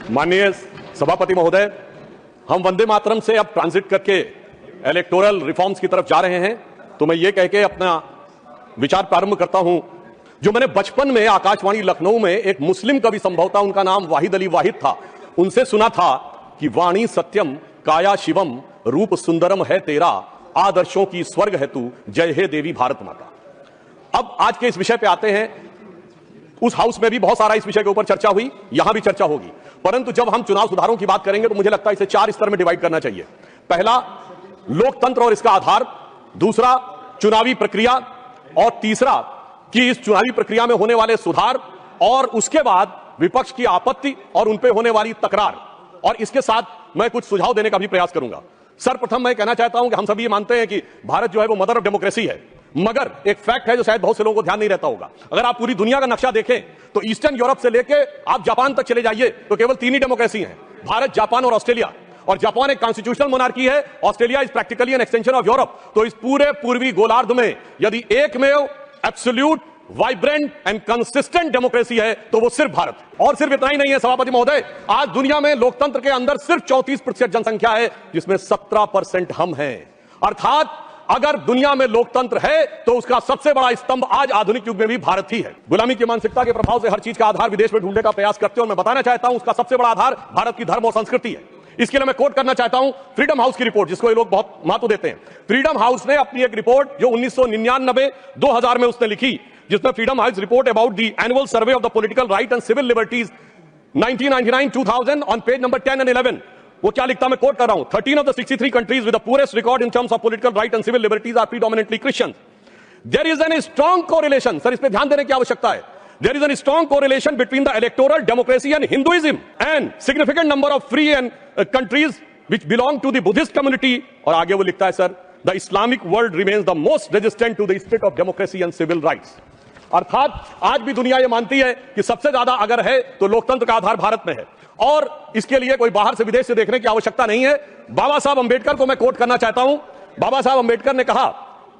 माननीय सभापति महोदय, हम वंदे मातरम से अब ट्रांजिट करके इलेक्टोरल रिफॉर्म्स की तरफ जा रहे हैं, तो मैं ये कह के अपना विचार प्रारंभ करता हूं। जो मैंने बचपन में आकाशवाणी लखनऊ में एक मुस्लिम कवि, संभवतः उनका नाम वाहिद अली वाहिद था, उनसे सुना था कि वाणी सत्यम काया शिवम, रूप सुंदरम है तेरा, आदर्शों की स्वर्ग है तू, जय हे देवी भारत माता। अब आज के इस विषय पे आते हैं। उस हाउस में भी बहुत सारा इस विषय के ऊपर चर्चा हुई, यहां भी चर्चा होगी, परंतु जब हम चुनाव सुधारों की बात करेंगे तो मुझे लगता है इसे 4 स्तर में डिवाइड करना चाहिए। पहला, लोकतंत्र और इसका आधार, दूसरा चुनावी प्रक्रिया, और तीसरा कि इस चुनावी प्रक्रिया में होने वाले सुधार, और उसके बाद विपक्ष की आपत्ति और उन पे होने वाली तकरार, और इसके साथ मैं कुछ सुझाव देने का भी प्रयास करूंगा। सर्वप्रथम मैं कहना चाहता हूं कि हम सभी ये मानते हैं कि भारत जो है वो मदर ऑफ डेमोक्रेसी है, मगर एक फैक्ट है जो शायद बहुत से लोगों को ध्यान नहीं रहता होगा। अगर आप पूरी दुनिया का नक्शा देखें तो ईस्टर्न यूरोप से लेके आप जापान तक चले जाइए तो केवल 3 ही डेमोक्रेसी हैं, भारत, जापान और ऑस्ट्रेलिया। और जापान एक कॉन्स्टिट्यूशनल मोनार्की है, Australia is practically an extension of Europe. तो इस पूरे पूर्वी गोलार्ध में यदि एकमेव absolute vibrant and consistent democracy है तो वो सिर्फ भारत है। और सिर्फ इतना ही नहीं है सभापति महोदय, आज दुनिया में लोकतंत्र के अंदर सिर्फ 34% जनसंख्या है, जिसमें 17% हम हैं। अर्थात अगर दुनिया में लोकतंत्र है तो उसका सबसे बड़ा स्तंभ आज आधुनिक युग में भी भारत ही है। गुलामी की मानसिकता के प्रभाव से हर चीज का आधार विदेश में ढूंढने का प्रयास करते हैं, और मैं बताना चाहता हूं उसका सबसे बड़ा आधार भारत की धर्म और संस्कृति है। इसके लिए मैं कोट करना चाहता हूं फ्रीडम हाउस की रिपोर्ट, जिसको ये लोग बहुत महत्व देते हैं। फ्रीडम हाउस ने अपनी एक रिपोर्ट जो 1999-2000 में उसने लिखी, जिसमें freedom house report about the annual survey of the political right and civil liberties 1999-2000 on page number 10 and 11, वो क्या लिखता है, मैं कोट कर रहा हूं। 13 of the 63 countries with the poorest record in terms of political right and civil liberties are predominantly Christians. There is a strong correlation, sir इस पे ध्यान देने की आवश्यकता है। There is a strong correlation between the electoral democracy and Hinduism, and significant number of free and countries which belong to the Buddhist community। और आगे वो लिखता है sir, the Islamic world remains the most resistant to the spirit of democracy and civil rights। अर्थात आज भी दुनिया ये मानती है कि सबसे ज्यादा अगर है तो लोकतंत्र का आधार भारत में है, और इसके लिए कोई बाहर से विदेश से देखने की आवश्यकता नहीं है। बाबा साहब अंबेडकर को मैं कोट करना चाहता हूं। बाबा साहब अंबेडकर ने कहा,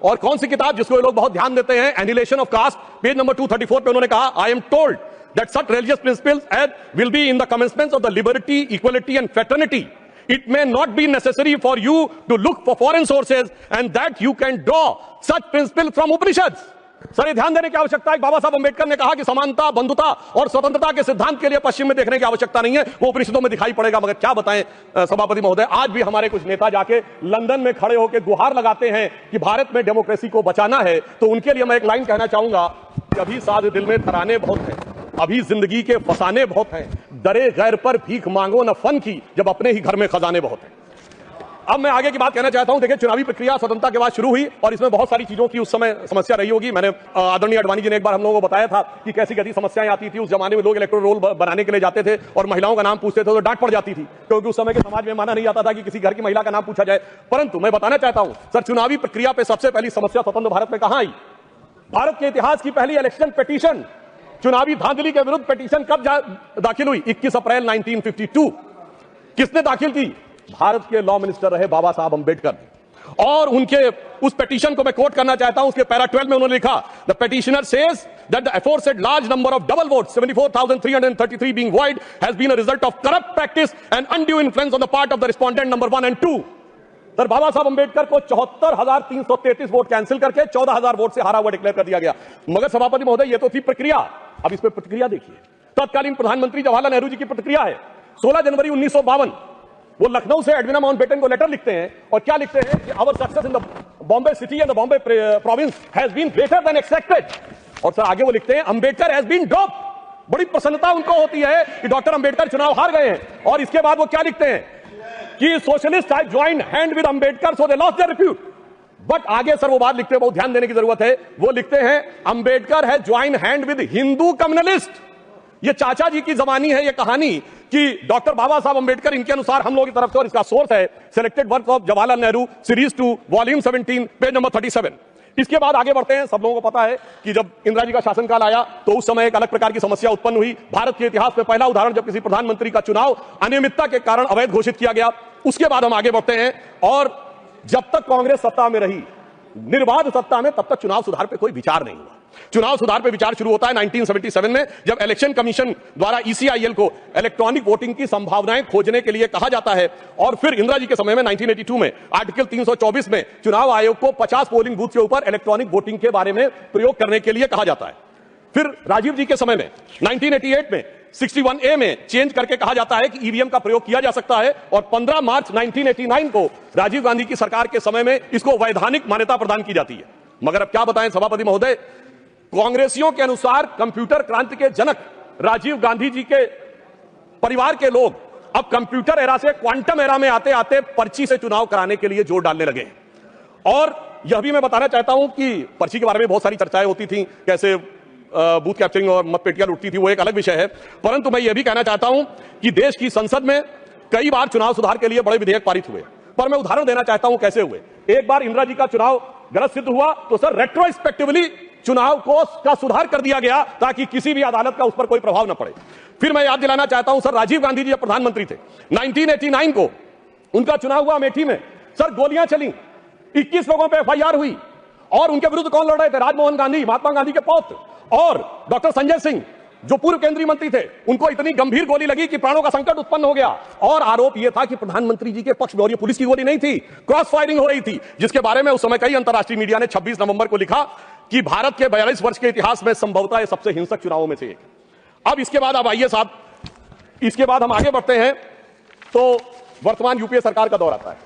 और कौन सी किताब जिसको ये लोग बहुत ध्यान देते हैं, annihilation of caste, page number 234 पे उन्होंने कहा, I am told that such religious principles as will be in the commencements of the liberty, equality and fraternity. It may not be necessary for you to look for foreign sources and that you can draw such principles from Upanishads। Sir ये ध्यान देने की आवश्यकता है। बाबा साहब अंबेडकर ने कहा कि समानता, बंधुता और स्वतंत्रता के सिद्धांत के लिए पश्चिम में देखने की आवश्यकता नहीं है, वो उपनिषदों में दिखाई पड़ेगा। मगर क्या बताएं सभापति महोदय, आज भी हमारे कुछ नेता जाके लंदन में खड़े होकर गुहार लगाते हैं कि भारत में डेमोक्रेसी को बचाना है। तो उनके लिए मैं एक लाइन कहना चाहूंगा कि अभी साध दिल में तराने बहुत हैं, अभी जिंदगी के फसाने बहुत हैं, डरे गैर पर भीख मांगो न फन की, जब अपने ही घर में खजाने बहुत हैं। अब मैं आगे की बात कहना चाहता हूं। देखिए, चुनावी प्रक्रिया स्वतंत्रता के बाद शुरू हुई और इसमें बहुत सारी चीजों की उस समय समस्या रही होगी। मैंने आदरणीय अडवाणी जी ने एक बार हम लोगों को बताया था कि कैसी कैसी समस्याएं आती थी। उस जमाने में लोग इलेक्टोरल रोल बनाने के लिए जाते थे और महिलाओं का नाम पूछते थे तो डांट पड़ जाती थी, क्योंकि उस समय के समाज में माना नहीं जाता था कि किसी घर की महिला का नाम पूछा जाए। परंतु मैं बताना चाहता हूं सर, चुनावी प्रक्रिया पर सबसे पहली समस्या स्वतंत्र भारत में कहां आई? भारत के इतिहास की पहली इलेक्शन पिटीशन, चुनावी धांधली के विरुद्ध पिटीशन कब दाखिल हुई? 21 अप्रैल 1952। किसने दाखिल की? भारत के लॉ मिनिस्टर रहे बाबा साहब अंबेडकर। और उनके उस पिटीशन को मैं कोट करना चाहता हूं। उसके पैरा 12 में उन्होंने लिखा, the petitioner says that the aforesaid large number of double votes 74,333 being void has been a result of corrupt practice and undue influence on the part of the respondent number 1 and 2। Sir बाबा साहब अंबेडकर को 74,333 vote cancel करके 14,000 vote से हारा हुआ declare कर दिया गया। मगर सभापति महोदय, ये तो थी प्रक्रिया। अब इस पर प्रतिक्रिया देखिए। तत्कालीन प्रधानमंत्री जवाहरलाल नेहरू जी की प्रतिक्रिया है। 16 जनवरी 1952 वो लखनऊ से एडविना माउंटबेटन को लेटर लिखते हैं, और क्या लिखते हैं कि our success in the Bombay city and the Bombay province has been greater than expected. और सर आगे वो लिखते हैं, अंबेडकर हैज बीन ड्रॉप्ड। बड़ी प्रसन्नता उनको होती है कि डॉक्टर अंबेडकर चुनाव हार गए हैं। और इसके बाद वो क्या लिखते हैं कि socialist have joined hand with Ambedkar so they lost their repute. But आगे सर वो बात लिखते हैं, बहुत ध्यान देने की जरूरत है। वो लिखते हैं, Ambedkar has joined hand with Hindu communalist. ये चाचा जी की जबानी है ये कहानी कि डॉक्टर बाबा साहब अंबेडकर, इनके अनुसार हम लोगों की तरफ से, और इसका सोर्स है selected work of Jawaharlal Nehru series 2 volume 17 page number 37। इसके बाद आगे बढ़ते हैं। सब लोगों को पता है कि जब इंदिरा जी का शासनकाल आया तो उस समय एक अलग प्रकार की समस्या उत्पन्न हुई। भारत के इतिहास में पहला उदाहरण जब किसी प्रधानमंत्री का चुनाव अनियमितता के कारण अवैध घोषित किया गया। उसके बाद हम आगे बढ़ते हैं, और जब तक कांग्रेस सत्ता में रही निर्बाध सत्ता में, तब तक चुनाव सुधार पे कोई विचार नहीं हुआ। चुनाव सुधार पे विचार शुरू होता है 1977 में, जब इलेक्शन कमीशन द्वारा ECIL को इलेक्ट्रॉनिक वोटिंग की संभावनाएं खोजने के लिए कहा जाता है। और फिर इंदिरा जी के समय में 1982 में आर्टिकल 324 में चुनाव आयोग को 50 पोलिंग बूथ के ऊपर इलेक्ट्रॉनिक वोटिंग के बारे में प्रयोग करने के लिए कहा जाता है। फिर राजीव जी के समय में 1988 में 61A में चेंज करके कहा जाता है कि ईवीएम का प्रयोग किया जा सकता है, और 15 मार्च 1989 को राजीव गांधी की सरकार के समय में इसको वैधानिक मान्यता प्रदान की जाती है। मगर अब क्या बताएं सभापति महोदय, कांग्रेसियों के अनुसार कंप्यूटर क्रांति के जनक राजीव गांधी जी के परिवार के लोग अब कंप्यूटर एरा से क्वांटम एरा में आते आते पर्ची से चुनाव कराने के लिए जोर डालने लगे। और यह भी मैं बताना चाहता हूं कि पर्ची के बारे में बहुत सारी चर्चाएं होती थी, कैसे बूथ कैप्चरिंग और मतपेटियां लुटती थी, वो एक अलग विषय है। परंतु मैं यह भी कहना चाहता हूं कि देश की संसद में कई बार चुनाव सुधार के लिए बड़े विधेयक पारित हुए, पर मैं उदाहरण देना चाहता हूं कैसे हुए। एक बार इंदिरा जी का चुनाव गलत सिद्ध हुआ तो सर रेट्रोस्पेक्टिवली चुनाव को का सुधार कर दिया गया ताकि किसी भी अदालत का उस पर कोई प्रभाव न पड़े। फिर मैं याद दिलाना चाहता हूं सर, राजीव गांधी जी जब प्रधानमंत्री थे 1989 को उनका चुनाव हुआ अमेठी में, सर गोलियां चली, 21 लोगों पे FIR हुई, और उनके विरुद्ध कौन लड़ रहे थे? राजमोहन गांधी, महात्मा गांधी के पौत्र, और डॉक्टर संजय सिंह जो पूर्व केंद्रीय मंत्री थे, उनको इतनी गंभीर गोली लगी कि प्राणों का संकट उत्पन्न हो गया। और आरोप यह था कि प्रधानमंत्री जी के पक्ष में, और ये पुलिस की गोली नहीं थी, क्रॉस फायरिंग हो रही थी, जिसके बारे में उस समय कई अंतर्राष्ट्रीय मीडिया ने 26 नवंबर को लिखा कि भारत के 42 वर्ष के इतिहास में संभवतः सबसे हिंसक चुनावों में से एक। अब इसके बाद, अब आइए साहब, इसके बाद हम आगे बढ़ते हैं तो वर्तमान UPA सरकार का दौर आता है।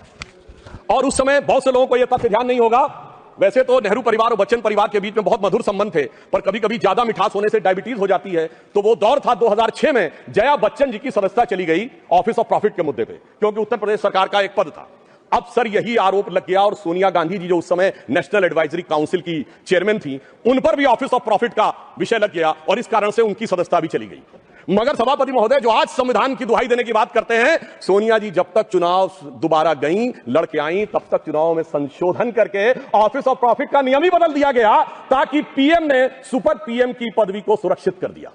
और उस समय बहुत से लोगों को यह तथ्य ध्यान नहीं होगा, वैसे तो नेहरू परिवार और बच्चन परिवार के बीच में बहुत मधुर संबंध थे, पर कभी कभी ज्यादा मिठास होने से डायबिटीज हो जाती है। तो वो दौर था 2006 में जया बच्चन जी की सदस्यता चली गई ऑफिस ऑफ प्रॉफिट के मुद्दे पे, क्योंकि उत्तर प्रदेश सरकार का एक पद था। अब सर यही आरोप लग गया, और सोनिया गांधी जी जो उस समय नेशनल एडवाइजरी काउंसिल की चेयरमैन थी, उन पर भी ऑफिस ऑफ प्रॉफिट का विषय लग गया, और इस कारण से उनकी सदस्यता भी चली गई। मगर सभापति महोदय, जो आज संविधान की दुहाई देने की बात करते हैं, सोनिया जी जब तक चुनाव दोबारा गईं, लड़के आईं, तब तक चुनाव में संशोधन करके ऑफिस ऑफ प्रॉफिट का नियम ही बदल दिया गया, ताकि पीएम ने सुपर पीएम की पदवी को सुरक्षित कर दिया।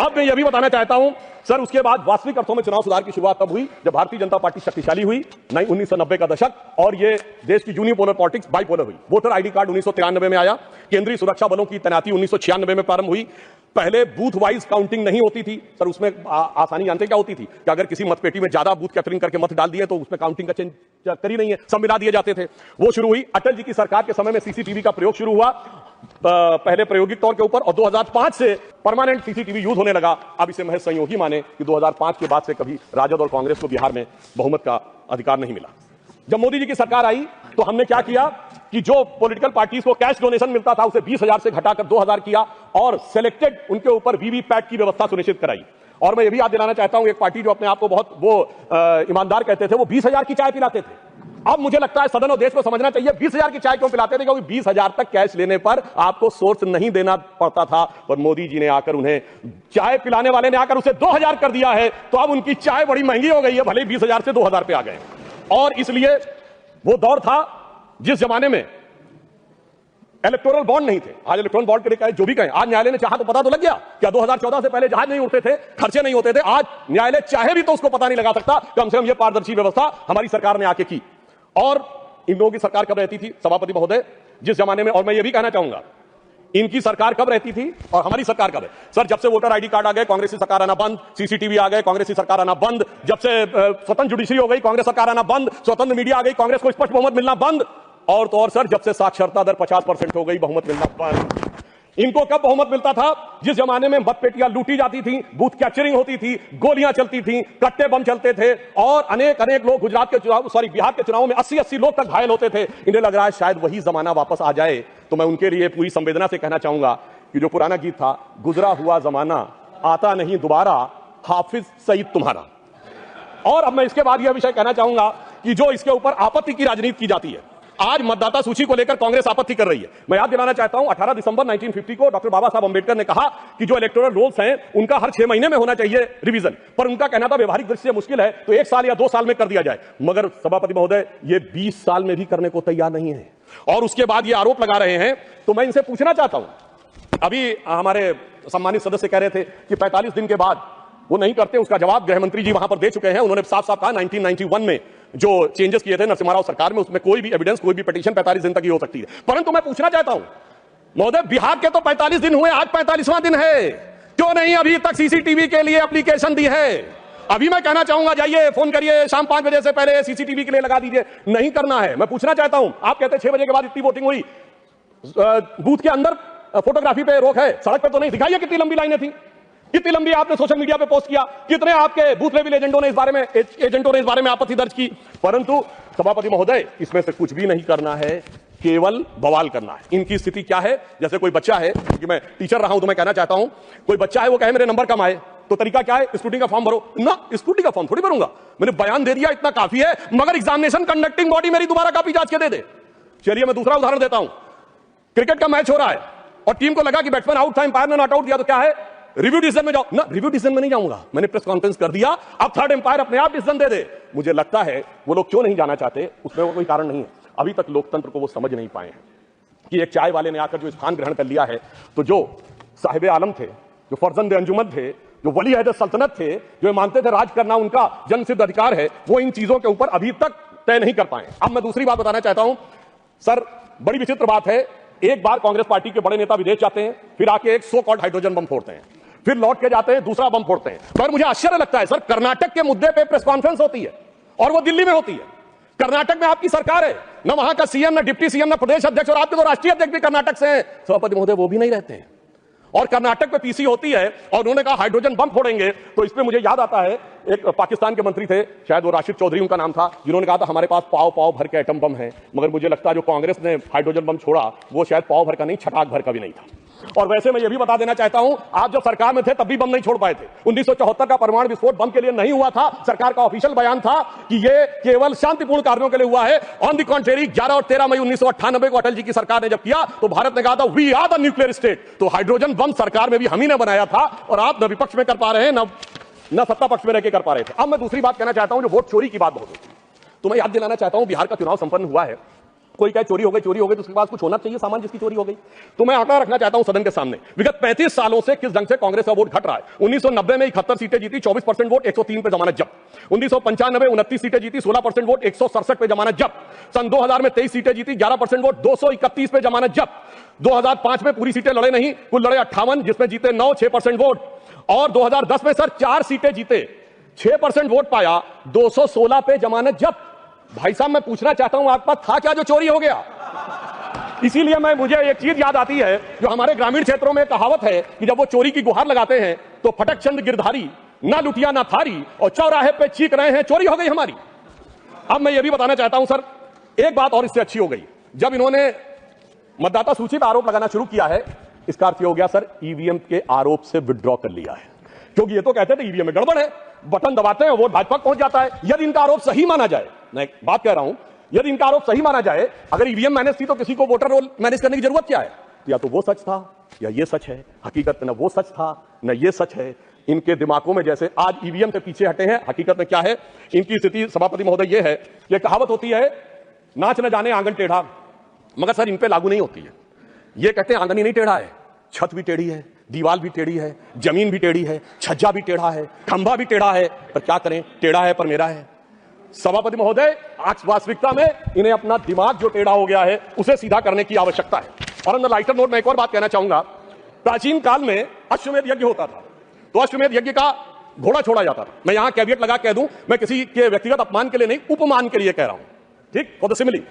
अब मैं यह भी बताना चाहता हूं सर, उसके बाद वास्तविक अर्थों में चुनाव सुधार की शुरुआत तब हुई जब भारतीय जनता पार्टी शक्तिशाली हुई, 1990 का दशक, और ये देश की यूनिपोलर पॉलिटिक्स बाइपोलर हुई। वोटर आईडी कार्ड 1993 में आया, केंद्रीय सुरक्षा बलों की तैनाती 1996 में प्रारंभ हुई। पहले बूथ वाइज काउंटिंग नहीं होती थी सर, उसमें आसानी जानते क्या होती थी कि अगर किसी मतपेटी में ज्यादा बूथ कैप्चरिंग करके मत डाल दिए तो उसमें काउंटिंग का चेंज करी नहीं है, सब मिला दिए जाते थे। वो शुरू हुई। अटल जी की सरकार के समय में CCTV का प्रयोग शुरू हुआ, पहले प्रायोगिक तौर के ऊपर, और 2005 से परमानेंट CCTV यूज होने लगा। अब इसे महज संयोगी माने कि 2005 के बाद से कभी राजद और कांग्रेस को बिहार में बहुमत का अधिकार नहीं मिला। जब मोदी जी की सरकार आई तो हमने क्या किया कि जो पॉलिटिकल पार्टीज को कैश डोनेशन मिलता था उसे 20,000 से घटाकर 2,000 किया, और सिलेक्टेड उनके ऊपर वीवीपैट की व्यवस्था सुनिश्चित कराई। और मैं ये भी याद दिलाना चाहता हूं, एक पार्टी जो अपने आप को बहुत ईमानदार कहते थे, वो 20,000 की चाय पिलाते थे। अब मुझे लगता है सदन और देश को समझना चाहिए 20,000 की चाय क्यों पिलाते थे, क्योंकि 20,000 तक कैश लेने पर आपको सोर्स नहीं देना पड़ता था। पर मोदी जी ने आकर, उन्हें चाय पिलाने वाले ने आकर उसे 2,000 कर दिया है, तो अब उनकी चाय बड़ी महंगी हो गई है, भले 20,000 से 2,000 पे आ गए। और इसलिए वो दौर था जिस जमाने में इलेक्टोरल बॉन्ड नहीं थे। आज इलेक्टोरल बॉन्ड के लिए जो भी कहें, आज न्यायालय ने चाहा तो पता तो लग गया। क्या 2014 से पहले जहाज नहीं उड़ते थे, खर्चे नहीं होते थे? आज न्यायालय चाहे भी तो उसको पता नहीं लगा सकता। कम से कम ये पारदर्शी व्यवस्था हमारी सरकार ने आके की। और इन लोगों की सरकार कब रहती थी सभापति महोदय, जिस जमाने में, और मैं ये भी कहना चाहूंगा, इनकी सरकार कब रहती थी और हमारी सरकार कब है? सर, जब से वोटर आईडी कार्ड आ गए, कांग्रेस की सरकार आना बंद, CCTV आ गए, कांग्रेस की सरकार आना बंद, जब से स्वतंत्र जुडिशरी हो गई, कांग्रेस सरकार आना बंद, स्वतंत्र मीडिया आ गई, कांग्रेस को स्पष्ट बहुमत मिलना बंद, और तो और सर, जब से साक्षरता दर 50% हो गई, बहुमत मिलना बंद। इनको कब बहुमत मिलता था? जिस जमाने में मतपेटियां लूटी जाती थी, बूथ कैप्चरिंग होती थी, गोलियां चलती थी, कट्टे बम चलते थे, और अनेक लोग गुजरात के चुनाव, बिहार के चुनाव में 80-80 लोग तक घायल होते थे। इन्हें लग रहा है शायद वही जमाना वापस आ जाए। तो मैं उनके लिए पूरी संवेदना से कहना चाहूंगा कि जो पुराना गीत था, गुजरा हुआ जमाना आता नहीं दोबारा, हाफिज सईद तुम्हारा। और अब मैं इसके बाद यह विषय कहना चाहूंगा कि जो इसके ऊपर आपत्ति की राजनीति की जाती है, आज मतदाता सूची को लेकर कांग्रेस आपत्ति कर रही है। मैं याद दिलाना चाहता हूं, 18 दिसंबर 1950 को डॉक्टर बाबा साहब अंबेडकर ने कहा कि जो इलेक्टोरल रोल्स हैं उनका हर 6 महीने में होना चाहिए रिवीजन। पर उनका कहना था व्यवहारिक दृष्टि से मुश्किल है, तो 1 साल या 2 साल में कर दिया जाए। मगर सभापति महोदय, ये 20 साल में भी करने को तैयार नहीं है, और उसके बाद ये आरोप लगा रहे हैं। तो मैं इनसे पूछना चाहता हूं, अभी हमारे सम्मानित सदस्य कह रहे थे कि 45 दिन के बाद वो नहीं करते। उसका जवाब गृह मंत्री जी वहां पर दे चुके हैं। उन्होंने साफ साफ कहा 1991 में जो चेंजेस किए थे नरसिम्हा राव सरकार में, उसमें कोई भी एविडेंस, कोई भी पिटीशन 45 दिन तक ही हो सकती है। परंतु मैं पूछना चाहता हूं महोदय, बिहार के तो 45 दिन हुए, आज 45वां दिन है, क्यों नहीं अभी तक सीसीटीवी के लिए एप्लीकेशन दी है? अभी मैं कहना चाहूंगा जाइए फोन करिए, शाम 5 बजे से पहले सीसीटीवी के लिए लगा दीजिए। नहीं करना है। मैं पूछना चाहता हूं, आप कहते हैं 6 बजे के बाद इतनी वोटिंग हुई, बूथ के अंदर फोटोग्राफी पे रोक है, सड़क पे तो नहीं। दिखाइए कितनी लंबी लाइनें थी, कितनी लंबी आपने सोशल मीडिया पे पोस्ट किया, कितने आपके बूथ लेवल एजेंटों ने इस बारे में आपत्ति दर्ज की। परंतु सभापति महोदय, इसमें से कुछ भी नहीं करना है, केवल बवाल करना है। इनकी स्थिति क्या है, जैसे कोई बच्चा है, क्योंकि मैं टीचर रहा हूं तो मैं कहना चाहता हूं, कोई बच्चा है वो कहे मेरे नंबर कम आए, तो तरीका क्या है, स्कूटी का फॉर्म भरो ना। स्कूटी का फॉर्म थोड़ी भरूंगा, मैंने बयान दे दिया, इतना काफी है, मगर एग्जामिनेशन कंडक्टिंग बॉडी मेरी दोबारा कॉपी जांच के दे दे। चलिए मैं दूसरा उदाहरण देता हूं। क्रिकेट का मैच हो रहा है और टीम को लगा कि बैट्समैन आउट था, अंपायर ने नॉट आउट दिया, तो क्या है, रिव्यू डिसीजन में जाओ ना। रिव्यू डिसीजन में नहीं जाऊंगा, मैंने प्रेस कॉन्फ्रेंस कर दिया, अब थर्ड अंपायर अपने आप डिसीजन दे दे। मुझे लगता है वो लोग क्यों नहीं जाना चाहते, उसमें वो कोई कारण नहीं है। अभी तक लोकतंत्र को वो समझ नहीं पाए हैं कि एक चाय वाले ने आकर जो स्थान ग्रहण कर लिया है, तो जो साहिब आलम थे, जो फर्जंद अंजुमन थे, जो वली अहद सल्तनत थे, जो मानते थे राज करना उनका जन्मसिद्ध अधिकार है, वो इन चीजों के ऊपर अभी तक तय नहीं कर पाए। अब मैं दूसरी बात बताना चाहता हूं सर, बड़ी विचित्र बात है, एक बार कांग्रेस पार्टी के बड़े नेता विदेश जाते हैं, फिर आके एक सो कॉल्ड हाइड्रोजन बम फोड़ते हैं, फिर लौट के जाते हैं दूसरा बम फोड़ते हैं। पर मुझे आश्चर्य लगता है सर, कर्नाटक के मुद्दे पे प्रेस कॉन्फ्रेंस होती है और वो दिल्ली में होती है। कर्नाटक में आपकी सरकार है, ना वहां का सीएम, ना डिप्टी सीएम, ना प्रदेश अध्यक्ष, और आपके तो राष्ट्रीय अध्यक्ष भी कर्नाटक से हैं सभापति महोदय, वो भी नहीं रहते हैं। और कर्नाटक में पीसी होती है और उन्होंने कहा हाइड्रोजन बम फोड़ेंगे, तो इसमें मुझे याद आता है एक पाकिस्तान के मंत्री थे, शायद वो राशिद चौधरी उनका नाम था, जिन्होंने कहा था हमारे पास पाव पाव भर के एटम बम है। मगर मुझे लगता है जो कांग्रेस ने हाइड्रोजन बम छोड़ा वो शायद पाव भर का नहीं, छटाक भर का भी नहीं था। और वैसे मैं ये भी बता देना चाहता हूं, आप जब सरकार में थे तब भी बम नहीं छोड़ पाए थे। 1974 का परमाणु विस्फोट बम के लिए नहीं हुआ था, सरकार का ऑफिशियल बयान था कि ये केवल शांतिपूर्ण कार्यों के लिए हुआ है। ऑन द कॉन्ट्रेरी 11 और 13 मई 1998 को अटल जी की सरकार ने जब किया तो भारत ने कहा था we are the nuclear state. तो हाइड्रोजन बम सरकार में भी हम ही ने बनाया था, और आप न विपक्ष में कर पा रहे हैं, न सत्ता पक्ष में रहकर कर पा रहे थे। अब मैं दूसरी बात कहना चाहता हूं, जो वोट चोरी की बात बहुत होती है, तो मैं याद दिलाना चाहता हूं, बिहार का चुनाव संपन्न हुआ है, कोई कहे चोरी हो गई तो उसके पास कुछ होना चाहिए सामान जिसकी चोरी हो गई। तो मैं आंकड़ा रखना चाहता हूं सदन के सामने, विगत 35 सालों से किस ढंग से कांग्रेस का वोट घट रहा है। 1990 में 71 सीटें जीती, 24% वोट, 103 पे जमानत जब्त। 1995 29 सीटें जीती, 16% वोट, 167 पे जमानत जब्त। सन 2000 में 23 सीटें जीती, 11% वोट, 231 पे जमानत जब्त। 2005 में पूरी सीटें लड़े नहीं, कुल लड़े 58, जिसमें जीते 9, 6% वोट। और 2010 में सर 4 सीटें जीते, 6% वोट पाया, 216 पे जमानत जब्त। भाई साहब मैं पूछना चाहता हूं, आपके पास था क्या जो चोरी हो गया? इसीलिए मुझे एक चीज याद आती है, जो हमारे ग्रामीण क्षेत्रों में कहावत है कि जब वो चोरी की गुहार लगाते हैं तो फटक चंद गिरधारी, ना लुटिया ना थारी, और चौराहे पे चीख रहे हैं चोरी हो गई हमारी। अब मैं ये भी बताना चाहता हूं सर, एक बात और इससे अच्छी हो गई, जब इन्होंने मतदाता सूची पर आरोप लगाना शुरू किया है, इसका अर्थ हो गया सर ईवीएम के आरोप से विड्रॉ कर लिया है। क्योंकि ये तो कहते थे ईवीएम में गड़बड़ है, बटन दबाते हैं वोट भाजपा पहुंच जाता है। यदि इनका आरोप सही माना जाए, मैं एक बात कह रहा हूं, यदि इनका आरोप सही माना जाए, अगर ईवीएम मैनेज थी तो किसी को वोटर रोल मैनेज करने की जरूरत क्या है? या तो वो सच था या ये सच है। हकीकत में न वो सच था न ये सच है। इनके दिमागों में जैसे आज ईवीएम से पीछे हटे हैं, हकीकत में क्या है इनकी स्थिति सभापति महोदय? ये है, ये कहावत होती है नाच न जाने आंगन टेढ़ा, मगर सर इन पे लागू नहीं होती है। ये कहते हैं आंगन ही नहीं टेढ़ा है, छत भी टेढ़ी है, दीवार भी टेढ़ी है, जमीन भी टेढ़ी है, छज्जा भी टेढ़ा है, खंभा भी टेढ़ा है, पर क्या करें, टेढ़ा है पर मेरा है। सभापति महोदय, आज वास्तविकता में इन्हें अपना दिमाग जो टेढ़ा हो गया है उसे सीधा करने की आवश्यकता है। और अंदर लाइटर नोट में एक और बात कहना चाहूंगा, प्राचीन काल में अश्वमेध यज्ञ होता था, तो अश्वमेध यज्ञ का घोड़ा छोड़ा जाता था। मैं यहां कैवियट लगा कह दूं, मैं किसी के व्यक्तिगत अपमान के लिए नहीं, उपमान के लिए कह रहा हूं, ठीक, फॉर द सिमिली।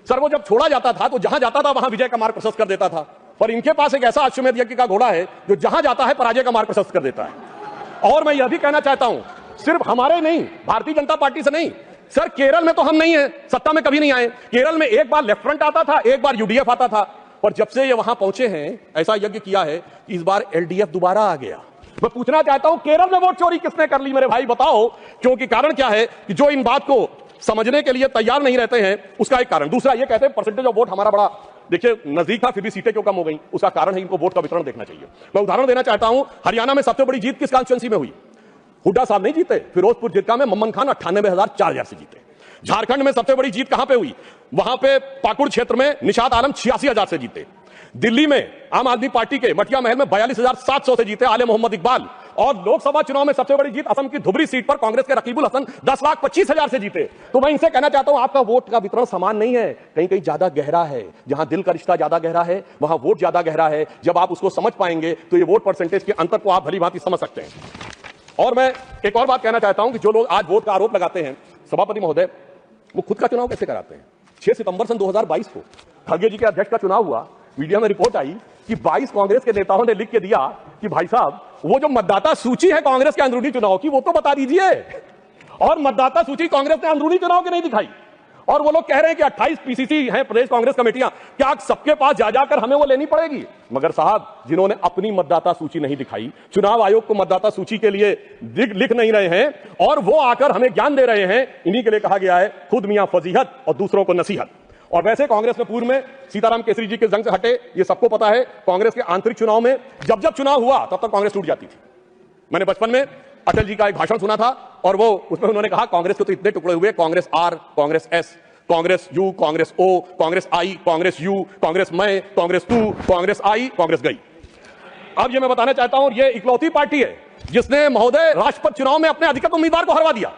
सर वो जब छोड़ा जाता था तो जहां जाता था वहां विजय का मार्ग प्रशस्त कर देता था, पर इनके पास एक ऐसा अश्वमेध यज्ञ का घोड़ा है जो जहां जाता है पराजय का मार्ग प्रशस्त कर देता है। और मैं यह भी कहना चाहता हूं, सिर्फ हमारे नहीं, भारतीय जनता पार्टी से नहीं, सर केरल में तो हम नहीं है, सत्ता में कभी नहीं आए। केरल में एक बार लेफ्ट फ्रंट आता था, एक बार यूडीएफ आता था, और जब से ये वहां पहुंचे हैं ऐसा यज्ञ किया है, इस बार एलडीएफ दोबारा आ गया। मैं पूछना चाहता हूं केरल में वोट चोरी किसने कर ली मेरे भाई, बताओ। क्योंकि कारण क्या है कि जो इन बात को समझने के लिए तैयार नहीं रहते हैं, उसका एक कारण। दूसरा ये कहते हैं परसेंटेज ऑफ वोट हमारा बड़ा, देखिए नजदीक था फिर भी सीटें क्यों कम हो गई, उसका कारण है इनको वोट का वितरण देखना चाहिए। मैं उदाहरण देना चाहता हूं, हरियाणा में सबसे बड़ी जीत किस कॉन्स्टिट्यूंसी में हुई? हुड्डा साहब नहीं जीते, फिरोजपुर जिला में मम्मन खान 98,000 से जीते। झारखंड में सबसे बड़ी जीत कहां पे हुई? वहां पे पाकुड़ क्षेत्र में निशात आलम 86,000 से जीते। दिल्ली में आम आदमी पार्टी के मटिया महल में 42,700 से जीते आले मोहम्मद इकबाल। और लोकसभा चुनाव में सबसे बड़ी जीत असम की धुबरी सीट पर कांग्रेस के रकीबुल हसन 10,25,000 से जीते। तो मैं इनसे कहना चाहता हूं, आपका वोट का वितरण समान नहीं है, कहीं कहीं ज्यादा गहरा है। जहां दिल का रिश्ता ज्यादा गहरा है वहां वोट ज्यादा गहरा है। जब आप उसको समझ पाएंगे तो ये वोट परसेंटेज के अंतर को आप भली भांति समझ सकते हैं। और मैं एक और बात कहना चाहता हूं कि जो लोग आज वोट का आरोप लगाते हैं सभापति महोदय, वो खुद का चुनाव कैसे कराते हैं। 6 सितंबर सन 2022 को खड़गे जी के अध्यक्ष का चुनाव हुआ। मीडिया में रिपोर्ट आई कि 22 कांग्रेस के नेताओं ने लिख के दिया कि भाई साहब, वो जो मतदाता सूची है कांग्रेस के अंदरूनी चुनाव की, वो तो बता दीजिए। और मतदाता सूची कांग्रेस ने अंदरूनी चुनाव की नहीं दिखाई। और वो लोग कह रहे हैं कि 28 पीसीसी हैं, प्रदेश कांग्रेस कमेटियां, क्या सबके पास जा जाकर हमें वो लेनी पड़ेगी। मगर साहब, जिन्होंने अपनी मतदाता सूची नहीं दिखाई, चुनाव आयोग को मतदाता सूची के लिए लिख नहीं रहे हैं और वो आकर हमें ज्ञान दे रहे हैं, इन्हीं के लिए कहा गया है खुद मियां फजीहत और दूसरों को नसीहत। और वैसे कांग्रेस में पूर्व में सीताराम केसरी जी के जंग से हटे, ये सबको पता है। कांग्रेस के आंतरिक चुनाव में जब जब चुनाव हुआ तब तक कांग्रेस टूट जाती थी। मैंने बचपन में अटल जी का एक भाषण सुना था और वो उसमें उन्होंने कहा कांग्रेस के तो इतने टुकड़े हुए, Congress R, Congress S, Congress U, Congress O, Congress I, Congress U, Congress मैं, कांग्रेस तू, कांग्रेस आई, कांग्रेस गई। अब ये मैं बताना चाहता हूं, ये इकलौती पार्टी है जिसने महोदय राष्ट्रपति चुनाव में अपने अधिकृत उम्मीदवार को हरवा दिया।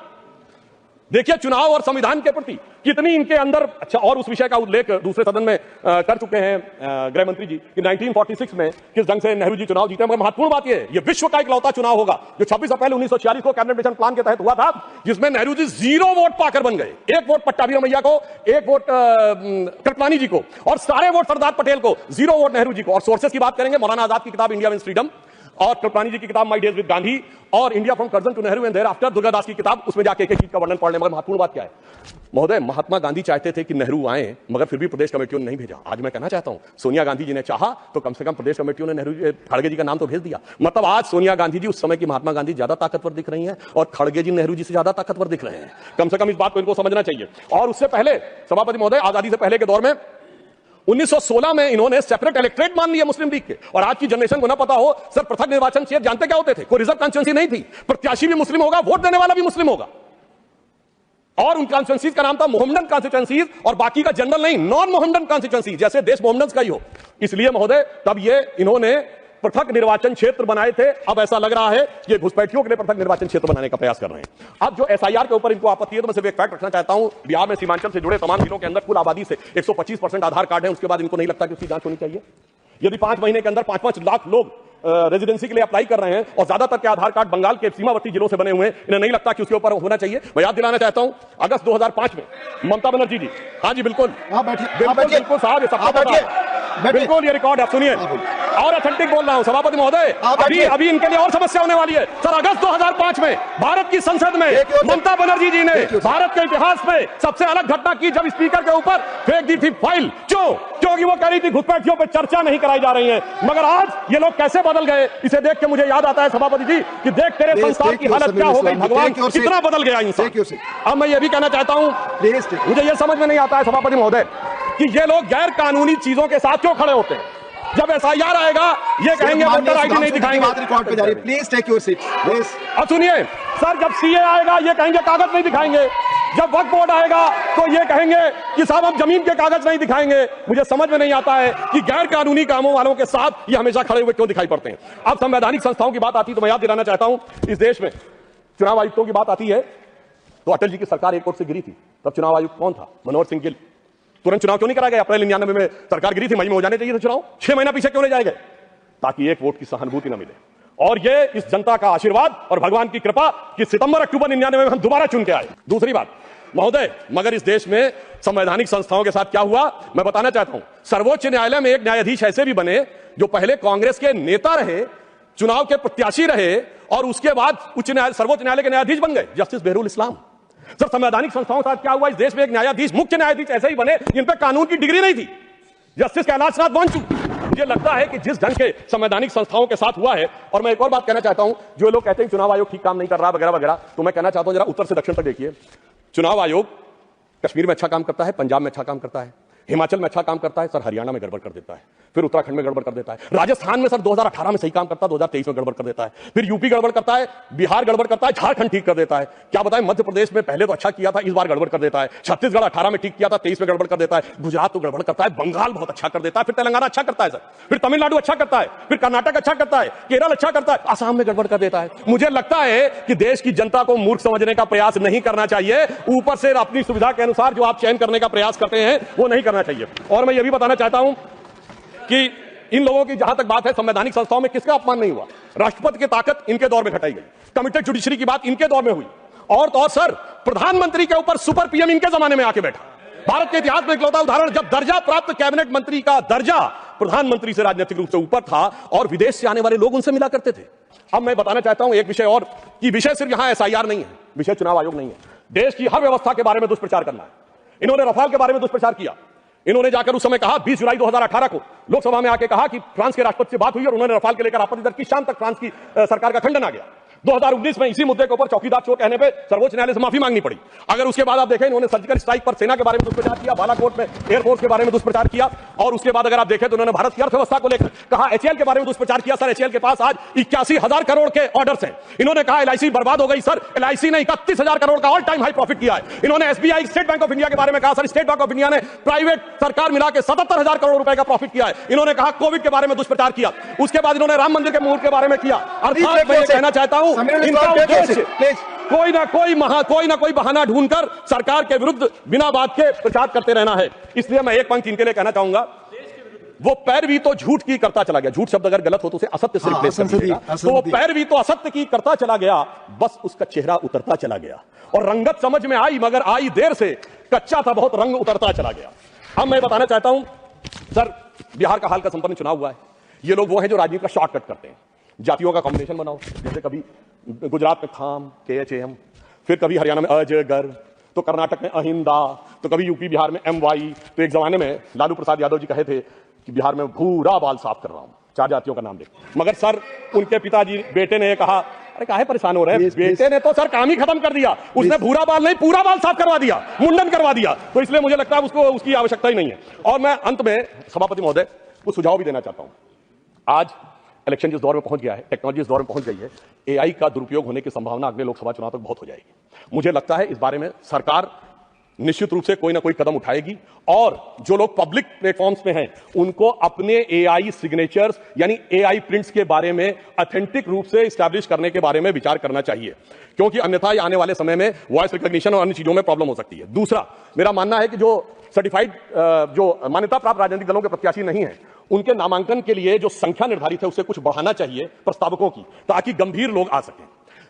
देखिए चुनाव और संविधान के प्रति कितनी इनके अंदर। अच्छा, और उस विषय का उल्लेख दूसरे सदन में कर चुके हैं गृह मंत्री जी कि 1946 में किस ढंग से नेहरू जी चुनाव जीते। मगर महत्वपूर्ण बात यह है, ये विश्व का इकलौता चुनाव होगा जो 26 अप्रैल 1946 को कैबिनेट मिशन प्लान के तहत हुआ था, जिसमें नेहरू जी 0 वोट पाकर बन गए। 1 वोट पट्टाभी रमैया को, 1 वोट कृपलानी जी को और सारे वोट सरदार पटेल को, 0 वोट नेहरू जी को। और सोर्सेस की बात करेंगे, मौलाना आजाद की किताब इंडिया मीन्स फ्रीडम और कृपलानी जी की किताब माई डेज विद गांधी और India from Curzon to Nehru and thereafter Durgadas की किताब, उसमें जाके एक चीज का वर्णन पढ़ने। मगर महत्वपूर्ण बात क्या है महोदय, महात्मा गांधी चाहते थे कि नेहरू आए, मगर फिर भी प्रदेश कमेटियों ने नहीं भेजा। आज मैं कहना चाहता हूं, सोनिया गांधी जी ने चाहा तो कम से कम प्रदेश कमेटियों ने नेहरू खड़गे जी का नाम तो भेज दिया। मतलब आज सोनिया गांधी जी उस समय की महात्मा गांधी ज्यादा ताकतवर दिख रही हैं और खड़गे जी नेहरू जी से ज्यादा ताकतवर दिख रहे हैं। कम से कम इस बात को इनको समझना चाहिए। और उससे पहले सभापति महोदय, आजादी से पहले के दौर में 1916 में इन्होंने सेपरेट इलेक्ट्रेट मान लिया मुस्लिम लीग के। और आज की जनरेशन को ना पता हो, सर पृथक निर्वाचन क्षेत्र जानते क्या होते थे? कोई रिजर्व कॉन्स्टिट्यूंसी नहीं थी, प्रत्याशी भी मुस्लिम होगा, वोट देने वाला भी मुस्लिम होगा। और उन कॉन्स्टिट्यूंसीज का नाम था मोहम्मदन कॉन्स्टिट्यूंसीज और बाकी का जनरल नहीं, नॉन मोहम्मदन कॉन्स्टिट्यूंसी, जैसे देश मोहम्मदन का ही हो। इसलिए महोदय तब ये इन्होंने पृथक निर्वाचन क्षेत्र बनाए थे। अब ऐसा लग रहा है कि ये घुसपैठियों के लिए पृथक निर्वाचन क्षेत्र बनाने का प्रयास कर रहे हैं। अब जो एसआईआर के ऊपर इनको आपत्ति है, तो मैं सिर्फ एक फैक्ट रखना चाहता हूं, बिहार में सीमांचल से जुड़े तमाम जिलों के अंदर कुल आबादी से 125% आधार कार्ड है। उसके बाद इनको नहीं लगता कि उसकी जांच होनी चाहिए। यदि 5 महीने के अंदर 5-5 लाख लोग रेजिडेंसी के लिए अप्लाई कर रहे हैं और ज्यादातर के आधार कार्ड बंगाल के सीमावर्ती जिलों से बने हुए हैं, इन्हें नहीं लगता कि उसके ऊपर होना चाहिए। मैं याद दिलाना चाहता हूं, अगस्त 2005 में ममता बनर्जी जी, हाँ जी बिल्कुल बिल्कुल साहब, ये सबको पता है, बिल्कुल ये रिकॉर्ड है, सुनिए और अथेंटिक बोल रहा हूं सभापति महोदय। अभी इनके लिए और समस्या होने वाली है। सर अगस्त 2005 में भारत की संसद में ममता बनर्जी जी ने भारत के इतिहास में सबसे अलग घटना की जब स्पीकर के ऊपर फेंक दी थी फाइल। क्योंकि वो कह रही थी घुसपैठियों पर चर्चा नहीं कराई जा रही है। मगर आज ये लोग कैसे बदल गए, इसे देख के मुझे याद आता है सभापति जी कि देख तेरे संस्थान की हालत क्या हो गई, भगवान कितना बदल गया इंसान। अब मैं ये भी कहना चाहता हूं, मुझे ये समझ में नहीं आता है सभापति महोदय कि ये लोग गैर कानूनी चीजों के साथ क्यों खड़े होते हैं। जब एसआईआर आएगा ये कहेंगे वोटर आईडी नहीं दिखाएंगे। रिकॉर्ड पे जा रही है, please take your seat please. अब सुनिए सर, जब सीए आएगा ये कहेंगे कागज नहीं दिखाएंगे। जब वक्फ बोर्ड आएगा तो ये कहेंगे कि साहब हम जमीन के कागज नहीं दिखाएंगे। मुझे समझ में नहीं आता है कि गैर कानूनी कामों वालों के साथ ये हमेशा खड़े हुए क्यों दिखाई पड़ते हैं। अब संवैधानिक संस्थाओं की बात आती है तो मैं याद दिलाना चाहता हूं, इस देश में चुनाव आयुक्तों की बात आती है तो अटल जी की सरकार एयरपोर्ट से गिरी थी, तब चुनाव आयुक्त कौन था? मनोहर सिंह गिल। तुरंत चुनाव क्यों नहीं कराया गया? अप्रैल 99 में सरकार गिरी थी, मई में हो जाने चाहिए था चुनाव। 6 महीना पीछे क्यों नहीं जाए गए? ताकि एक वोट की सहानुभूति न मिले। और ये इस जनता का आशीर्वाद और भगवान की कृपा कि सितंबर अक्टूबर 99 में हम दोबारा चुन के आए। दूसरी बात महोदय, मगर इस देश में संवैधानिक संस्थाओं के साथ क्या हुआ मैं बताना चाहता हूं। सर्वोच्च न्यायालय में एक न्यायाधीश ऐसे भी बने जो पहले कांग्रेस के नेता रहे, चुनाव के प्रत्याशी रहे और उसके बाद सर्वोच्च न्यायालय के न्यायाधीश बन गए, जस्टिस बेहरुल इस्लाम। सर संवैधानिक संस्थाओं के साथ क्या हुआ? इस देश में एक न्यायाधीश, मुख्य न्यायाधीश ऐसे ही बने जिन पर कानून की डिग्री नहीं थी, जस्टिस कैलाश नाथ वांचू। मुझे लगता है कि जिस ढंग के संवैधानिक संस्थाओं के साथ हुआ है, और मैं एक और बात कहना चाहता हूं, जो लोग कहते हैं चुनाव आयोग ठीक काम नहीं कर रहा वगैरह वगैरह, तो मैं कहना चाहता हूं जरा उत्तर से दक्षिण तक देखिए। चुनाव आयोग कश्मीर में अच्छा काम करता है, पंजाब में अच्छा काम करता है, हिमाचल में अच्छा काम करता है, सर हरियाणा में गड़बड़ कर देता है। फिर उत्तराखंड में गड़बड़ कर देता है, राजस्थान में सर 2018 में सही काम करता है, 2023 में गड़बड़ कर देता है, फिर यूपी गड़बड़ करता है, बिहार गड़बड़ करता है, झारखंड ठीक कर देता है। क्या बताएं, मध्य प्रदेश में पहले तो अच्छा किया था, इस बार गड़बड़ कर देता है, छत्तीसगढ़ 18 में ठीक किया था, 23 में गड़बड़ कर देता है, गुजरात तो गड़बड़ करता है, बंगाल बहुत अच्छा कर देता है, फिर तेलंगाना अच्छा करता है सर, फिर तमिलनाडु अच्छा करता है, फिर कर्नाटक अच्छा करता है, केरल अच्छा करता है, आसाम में गड़बड़ कर देता है। मुझे लगता है कि देश की जनता को मूर्ख समझने का प्रयास नहीं करना चाहिए, ऊपर से अपनी सुविधा के अनुसार जो आप चयन करने का प्रयास करते हैं वो नहीं करना चाहिए। और मैं ये भी बताना चाहता हूं कि इन लोगों की जहां तक बात है, संवैधानिक संस्थाओं में किसका अपमान नहीं हुआ? राष्ट्रपति की ताकत इनके दौर में घटाई गई, कमिटेड जुडिशरी की बात इनके दौर में हुई, और तो और सर प्रधानमंत्री के ऊपर सुपर पीएम इनके जमाने में आके बैठा। भारत के इतिहास में इकलौता उदाहरण, जब दर्जा प्राप्त कैबिनेट मंत्री का दर्जा प्रधानमंत्री से राजनीतिक रूप से ऊपर था और विदेश से आने वाले लोग उनसे मिला करते थे। अब मैं बताना चाहता हूं एक विषय और, कि विषय सिर्फ यहां एसआईआर नहीं है, विषय चुनाव आयोग नहीं है, देश की हर व्यवस्था के बारे में दुष्प्रचार करना है। इन्होंने रफाल के बारे में दुष्प्रचार किया, इन्होंने जाकर उस समय कहा, 20 जुलाई 2018 को लोकसभा में आके कहा कि फ्रांस के राष्ट्रपति से बात हुई और उन्होंने रफाल के लेकर आपत्ति दर्ज की, शाम तक फ्रांस की सरकार का खंडन आ गया। 2019 में इसी मुद्दे के ऊपर चौकीदार चोर कहने पे सर्वोच्च न्यायालय से माफी मांगनी पड़ी। अगर उसके बाद आप देखें, इन्होंने सर्जिकल स्ट्राइक पर सेना के बारे में दुष्प्रचार किया, बालाकोट में एयरफोर्स के बारे में दुष्प्रचार किया, और उसके बाद अगर आप देखें तो उन्होंने भारत की अर्थव्यवस्था को लेकर कहा, एचएएल के बारे में दुष्प्रचार किया। सर एचएएल के पास आज 81,000 करोड़ के ऑर्डर्स हैं। इन्होंने कहा एलआईसी बर्बाद हो गई। सर एलआईसी ने 31,000 करोड़ का ऑल टाइम हाई प्रॉफिट किया है। इन्होंने SBI, state bank of India के बारे में कहा, sir state bank of India ने प्राइवेट सरकार मिला के 77,000 करोड़ रुपए का प्रॉफिट किया है। इन्होंने कहा कोविड के बारे में दुष्प्रचार किया। उसके बाद इन्होंने राम मंदिर के मुहूर्त के बारे में किया। अर्थात मैं कहना चाहता हूं, कोई ना कोई बहाना ढूंढकर सरकार के विरुद्ध बिना बात के प्रचार करते रहना है। इसलिए मैं एक पंक्ति इनके लिए कहना चाहूंगा, वो पैरवी तो झूठ की करता चला गया। झूठ शब्द अगर गलत हो तो उसे असत्य से रिप्लेस कर दीजिएगा। तो वो पैरवी तो असत्य की करता चला गया, बस उसका चेहरा उतरता चला गया, और रंगत समझ में आई मगर आई देर से, कच्चा था बहुत, रंग उतरता चला गया। अब मैं बताना चाहता हूं सर, बिहार का हाल का संपन्न चुनाव हुआ है। ये लोग वो हैं जो राजनीति का शॉर्टकट करते हैं, जातियों का कॉम्बिनेशन बनाओ, जैसे कभी गुजरात में खाम KHAM, फिर कभी हरियाणा में अजगर, तो कर्नाटक में अहिंदा, तो कभी यूपी बिहार में MY। तो एक जमाने में लालू प्रसाद यादव जी कहे थे कि बिहार में भूरा बाल साफ कर रहा हूं, 4 जातियों का नाम दे। मगर सर उनके पिताजी बेटे ने कहा, अरे काहे परेशान हो रहे हैं, बेटे ने तो सर काम ही खत्म कर दिया, उसने भूरा बाल नहीं पूरा बाल साफ करवा दिया, मुंडन करवा दिया। तो इसलिए मुझे लगता है उसको उसकी आवश्यकता ही नहीं है। और मैं अंत में सभापति महोदय कुछ सुझाव भी देना चाहता हूं। आज इलेक्शन जिस दौर में पहुंच गया है, टेक्नोलॉजी इस दौर में पहुंच गई है, AI का दुरुपयोग होने की संभावना अगले लोकसभा चुनाव तक बहुत हो जाएगी। मुझे लगता है इस बारे में सरकार निश्चित रूप से कोई ना कोई कदम उठाएगी, और जो लोग पब्लिक प्लेटफॉर्म्स में हैं उनको अपने AI सिग्नेचर्स यानी AI प्रिंट्स के बारे में ऑथेंटिक रूप से स्टैब्लिश करने के बारे में विचार करना चाहिए, क्योंकि अन्यथा आने वाले समय में वॉइस रिकॉग्निशन और अन्य चीजों में प्रॉब्लम हो सकती है। दूसरा मेरा मानना है कि जो सर्टिफाइड जो मान्यता प्राप्त राजनीतिक दलों के प्रत्याशी नहीं है, उनके नामांकन के लिए जो संख्या निर्धारित है उससे कुछ बढ़ाना चाहिए प्रस्तावकों की, ताकि गंभीर लोग आ सकें।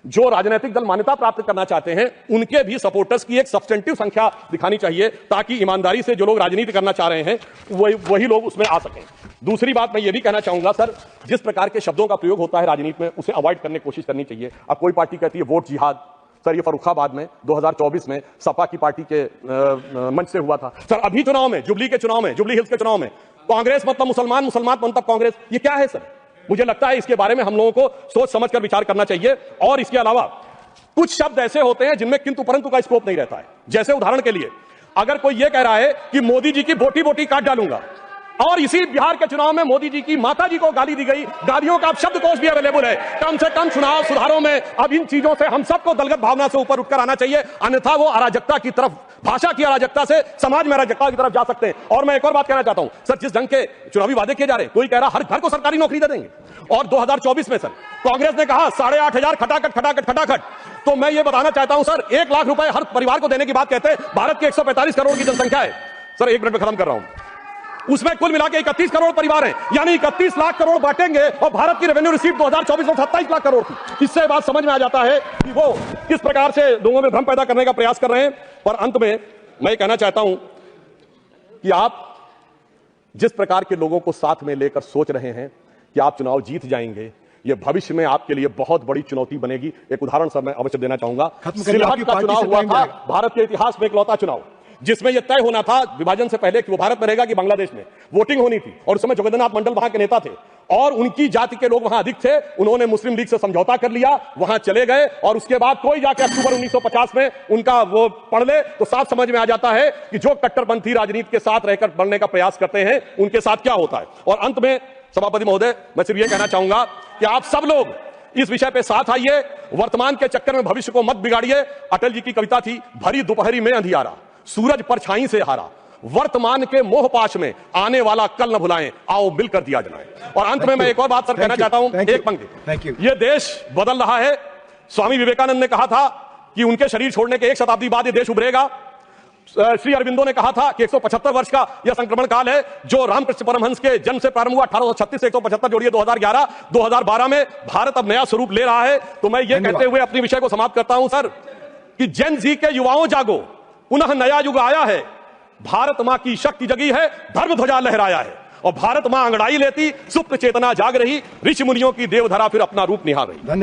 जो राजनीतिक दल मान्यता प्राप्त करना चाहते हैं उनके भी सपोर्टर्स की एक सब्सटेंटिव संख्या दिखानी चाहिए, ताकि ईमानदारी से जो लोग राजनीति करना चाह रहे हैं वही लोग उसमें आ सकें। दूसरी बात मैं ये भी कहना चाहूंगा सर, जिस प्रकार के शब्दों का प्रयोग होता है राजनीति में उसे अवॉइड करने की कोशिश करनी चाहिए। अब कोई पार्टी कहती है वोट जिहाद, सर ये फर्रुखाबाद में 2024 में सपा की पार्टी के मंच से हुआ था। सर अभी चुनाव में, जुबली हिल्स के चुनाव में कांग्रेस मतलब मुसलमान, मुसलमान मतलब कांग्रेस, ये क्या है सर? मुझे लगता है इसके बारे में हम लोगों को सोच समझकर विचार करना चाहिए। और इसके अलावा कुछ शब्द ऐसे होते हैं जिनमें किंतु परंतु का स्कोप नहीं रहता है। जैसे उदाहरण के लिए अगर कोई ये कह रहा है कि मोदी जी की बोटी बोटी काट डालूंगा, और इसी बिहार के चुनाव में मोदी जी की माता जी को गाली दी गई, गालियों का अब शब्दकोश भी अवेलेबल है। कम से कम चुनाव सुधारों में अब इन चीजों से हम सबको दलगत भावना से ऊपर उठकर आना चाहिए, अन्यथा वो अराजकता की तरफ, भाषा की अराजकता से समाज में अराजकता की तरफ जा सकते हैं। और मैं एक और बात कहना चाहता हूं सर, जिस ढंग के चुनावी वादे किए जा रहे हैं, कोई कह रहा हर घर को सरकारी नौकरी दे देंगे, और 2024 में सर कांग्रेस ने कहा 8,500 खटाखट। तो मैं ये बताना चाहता हूं सर, 1 लाख रुपए हर परिवार को देने की बात कहते हैं। भारत की 145 करोड़ की जनसंख्या है सर, 1 मिनट में खत्म कर रहा हूं, उसमें कुल मिला के 31 करोड़ परिवार हैं, यानी 31 लाख करोड़ बांटेंगे, और भारत की रेवेन्यू रिसीव 2024 में 27 लाख करोड़ थी। इससे बात समझ में आ जाता है कि वो किस प्रकार से लोगों में भ्रम पैदा करने का प्रयास कर रहे हैं। और अंत में मैं कहना चाहता हूं कि आप जिस प्रकार के लोगों को साथ में लेकर सोच रहे हैं कि आप चुनाव जीत जाएंगे, ये भविष्य में आपके लिए बहुत बड़ी चुनौती बनेगी। एक उदाहरण सर मैं अवश्य देना चाहूंगा। सिलहट का चुनाव हुआ था, भारत के इतिहास में इकलौता चुनाव। जिसमें यह तय होना था विभाजन से पहले कि वो भारत में रहेगा कि बांग्लादेश में, वोटिंग होनी थी। और उस समय जोगेंद्रनाथ मंडल वहां के नेता थे और उनकी जाति के लोग वहां अधिक थे। उन्होंने मुस्लिम लीग से समझौता कर लिया, वहां चले गए और उसके बाद कोई जाके अक्टूबर 1950 में उनका वो पढ़ ले तो साफ समझ में आ जाता है कि जो कट्टरपंथी राजनीति के साथ रहकर बढ़ने का प्रयास करते हैं उनके साथ क्या होता है। और अंत में सभापति महोदय, मैं सिर्फ यह कहना चाहूंगा कि आप सब लोग इस विषय पे साथ आइए, वर्तमान के चक्कर में भविष्य को मत बिगाड़िए। अटल जी की कविता थी, भरी दोपहरी में अंधियारा, सूरज परछाई से हारा, वर्तमान के मोह पाश में आने वाला कल न भुलाएं, आओ मिलकर दिया जलाएं। और अंत में मैं एक और बात सर कहना चाहता हूं, एक पंक्ति, ये देश बदल रहा है। स्वामी विवेकानंद ने कहा था कि उनके शरीर छोड़ने के 1 शताब्दी बाद ये देश उभरेगा। श्री अरविंदो ने कहा था कि 175 वर्ष का यह संक्रमण काल है जो रामकृष्ण परमहंस के जन्म से प्रारंभ हुआ। 1836 से 175 जोड़िए 2011, 2012 में भारत अब नया स्वरूप ले रहा है। तो मैं ये कहते हुए अपने विषय को समाप्त करता हूं सर कि जेन जी के युवाओं जागो, पुनः नया युग आया है, भारत मां की शक्ति जगी है, धर्म ध्वजा लहराया है और भारत मां अंगड़ाई लेती, सुप्त चेतना जाग रही, ऋषि मुनियों की देवधरा फिर अपना रूप निहार रही। धन्यवाद।